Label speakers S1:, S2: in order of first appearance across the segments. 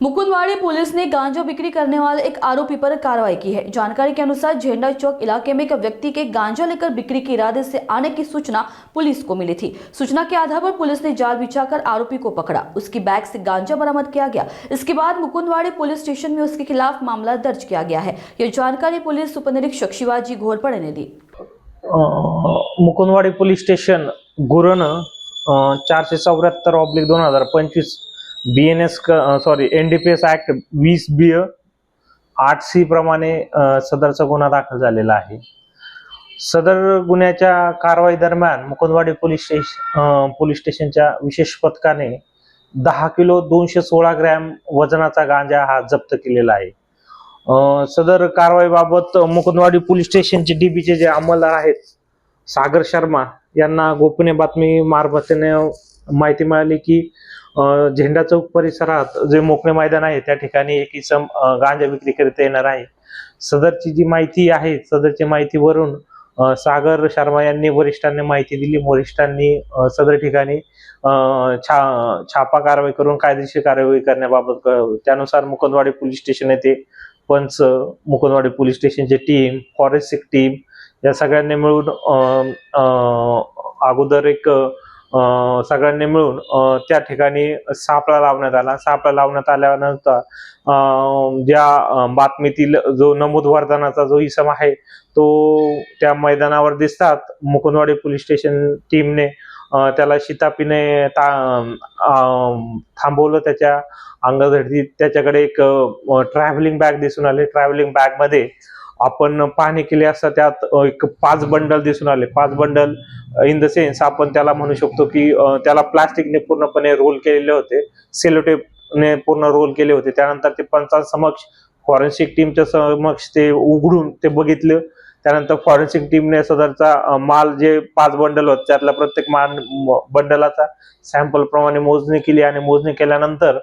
S1: Mukundwadi police ने गांजा बिक्री करने वाले एक आरोपी पर कार्रवाई की है। जानकारी के अनुसार झेंडा चौक इलाके में एक व्यक्ति के गांजा लेकर बिक्री के इरादे से आने की सूचना पुलिस को मिली थी। सूचना के आधार पर पुलिस ने जाल बिछाकर आरोपी को पकड़ा। उसकी बैग से गांजा बरामद किया गया। इसके बाद मुकुंदवाड़ी पुलिस स्टेशन में उसके खिलाफ मामला दर्ज किया गया है। यह जानकारी पुलिस उप निरीक्षक शिवाजी घोरपड़े ने दी।
S2: मुकुंदवाडी पोलीस स्टेशन गुरण 474/2025 BNS NDPS act 20B 8C प्रमाणे सदरचा गुन्हा दाखल झालेला आहे। सदर गुन्ह्याच्या कारवाई दरम्यान मुकुंदवाडी पोलीस स्टेशनच्या विशेष पथकाने 10 किलो 216 ग्रॅम वजनाचा गांजा हा जप्त केलेला आहे। सदर कारवाईबाबत मुकुंदवाडी पोलीस स्टेशनचे DBचे जे अंमलदार आहेत सागर शर्मा यांना गोपनीय बातमी मार्फतीने माहिती मिळाली की झेंडा चौक परिसरात जे मोकळे मैदान आहे त्या ठिकाणी एक इसम गांजा विक्री करता येणार आहे। सदरची जी माहिती आहे सदरची माहितीवरून सागर शर्मा यांनी वरिष्ठांनी माहिती दिली। वरिष्ठांनी सदर ठिकाणी छापा कारवाई करून कायदेशीर कार्यवाही करण्याबाबत त्यानुसार मुकुंदवाडी पोलीस स्टेशन येथे पंच, Mukundwadi police स्टेशनची team, forensic team या सगळ्यांनी मिळून अगोदर एक सगळ्यांनी मिळून त्या ठिकाणी सापळा लावण्यात आला। सापळा लावण्यात आल्यानंतर ज्या बातमीतील जो नमूद वर्तनाचा जो इसम आहे तो त्या मैदानावर दिसतात मुकुंदवाडी पोलीस स्टेशन टीमने त्याला शितापीने थांबवलं। त्याच्या अंगझडतीत त्याच्याकडे एक ट्रॅव्हलिंग बॅग दिसून आली। ट्रॅव्हलिंग बॅग मध्ये आपण पाहणी केली असता त्यात एक 5 बंडल दिसून आले। 5 बंडल इन द सेन्स आपण त्याला म्हणू शकतो की त्याला प्लास्टिकने पूर्णपणे रोल केलेले होते, सेलोटेपने पूर्ण रोल केले होते। त्यानंतर ते पंचांसमक्ष फॉरेन्सिक टीमच्या समक्ष ते उघडून ते बघितलं। त्यानंतर फॉरेन्सिक टीमने सदरचा माल जे 5 बंडल होते त्यातल्या प्रत्येक बंडलाचा सॅम्पल प्रमाणे मोजणी केली आणि मोजणी केल्यानंतर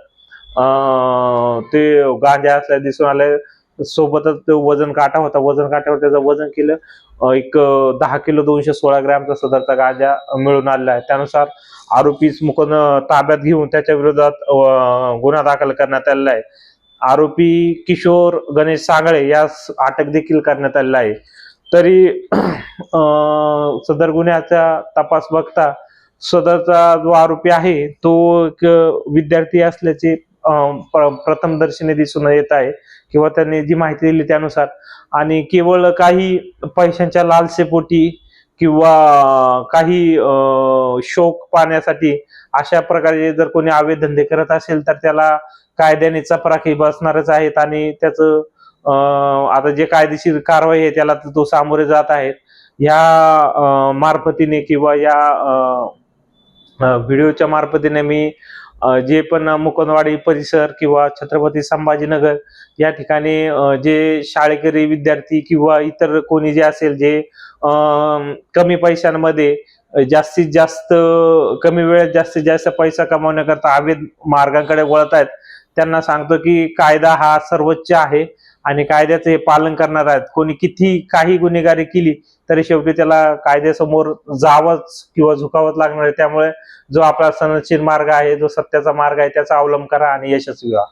S2: ते गांजा असल्या दिसून आले। सोबतच तो वजन काटा होता, वजन काट्यावर त्याचं वजन केलं। एक 10 किलो 216 ग्रॅमचा सदरचा गांजा मिळून आलेला आहे। त्यानुसार आरोपीस मुकुंद ताब्यात घेऊन त्याच्या विरोधात गुन्हा दाखल करण्यात आलेला आहे। आरोपी किशोर गणेश सांगळे यास अटक देखील करण्यात आलेला आहे। तरी सदर गुन्ह्याचा तपास बघता सदरचा जो आरोपी आहे तो एक विद्यार्थी असल्याचे प्रथमदर्शनी दिसून येत आहे किंवा त्यांनी जी माहिती दिली त्यानुसार, आणि केवळ काही पैशांच्या लालसेपोटी किंवा काही शौक पाहण्यासाठी अशा प्रकारे जर कोणी अवैध धंदे करत असेल तर त्याला कायद्याने चपराकी बसणारच आहेत आणि त्याचं आता जे कायदेशीर कारवाई आहे त्याला तो सामोरे जात आहेत। ह्या मार्फतीने किंवा या व्हिडिओच्या मार्फतीने मी जे पण मुकुंदवाडी परिसर किंवा छत्रपती संभाजीनगर या ठिकाणी जे शाळेकरी विद्यार्थी किंवा इतर कोणी जे असेल जे कमी पैशांमध्ये जास्तीत जास्त कमी वेळेत जास्तीत जास्त पैसा कमवण्याकरता अवैध मार्गाकडे वळत आहेत त्यांना सांगतो की कायदा हा सर्वोच्च आहे आणि कायद्याचे हे पालन करणार आहेत। कोणी किती काही गुन्हेगारी केली तरी शेवटी त्याला कायद्यासमोर जावंच किंवा झुकावंच लागणार आहे। त्यामुळे जो आपला सनदशीर मार्ग आहे, जो सत्याचा मार्ग आहे त्याचा अवलंब करा आणि यशस्वी व्हा।